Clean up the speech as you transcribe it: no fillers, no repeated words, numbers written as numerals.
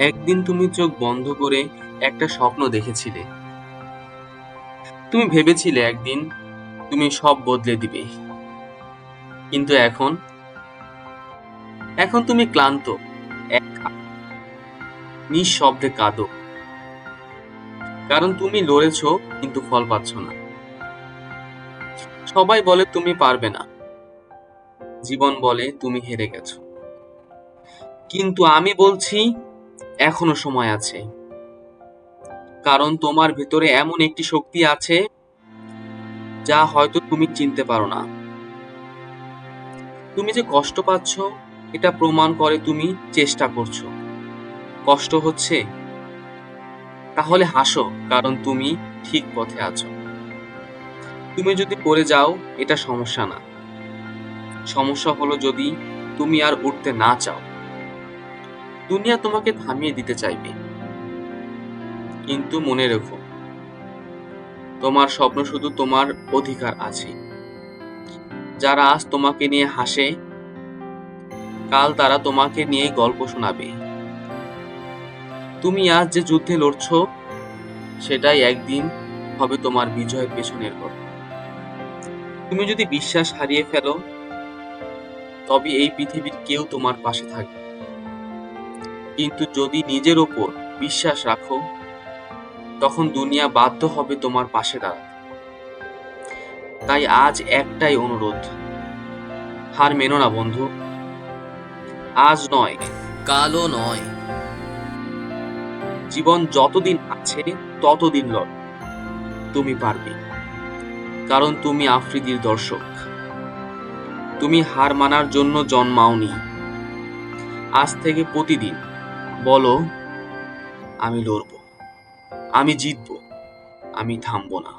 একদিন তুমি চোখ বন্ধ করে একটা স্বপ্ন দেখেছিলে। তুমি ভেবেছিলে একদিন তুমি সব বদলে দিবে। কিন্তু এখন এখন তুমি ক্লান্ত, একা, নিঃশব্দে কাঁদো। কারণ তুমি লড়েছো কিন্তু ফল পাচ্ছ না। সবাই বলে তুমি পারবে না, জীবন বলে তুমি হেরে গেছো। কিন্তু আমি বলছি এখনো সময় আছে। কারণ তোমার ভেতরে এমন একটি শক্তি আছে যা হয়তো তুমি চিনতে পারো না। তুমি যে কষ্ট পাচ্ছ এটা প্রমাণ করে তুমি চেষ্টা করছো। কষ্ট হচ্ছে? তাহলে হাসো, কারণ তুমি ঠিক পথে আছো। তুমি যদি পড়ে যাও এটা সমস্যা না। সমস্যা হলো যদি তুমি আর উঠতে না চাও। দুনিয়া তোমাকে থামিয়ে দিতে চাইবে, কিন্তু মনে রেখো তোমার স্বপ্ন শুধু তোমার অধিকার আছে। যারা আজ তোমাকে নিয়ে হাসে, কাল তারা তোমাকে নিয়ে গল্প শোনাবে। তুমি আজ যে যুদ্ধে লড়ছো সেটাই একদিন হবে তোমার বিজয়ের পেছনের গল্প। তুমি যদি বিশ্বাস হারিয়ে ফেলো, তবে এই পৃথিবীর কেউ তোমার পাশে থাকবে। কিন্তু যদি নিজের ওপর বিশ্বাস রাখো, তখন দুনিয়া বাধ্য হবে তোমার পাশে দাঁড়াতে। তাই আজ একটাই অনুরোধ, হার মেনো না বন্ধু। আজ নয়, কালো নয়। জীবন যতদিন আছে ততদিন লড়। তুমি পারবে, কারণ তুমি আফ্রিদির দর্শক। তুমি হার মানার জন্য জন্মাওনি। আজ থেকে প্রতিদিন বলো, আমি লড়বো, আমি জিতবো, আমি থামবো না।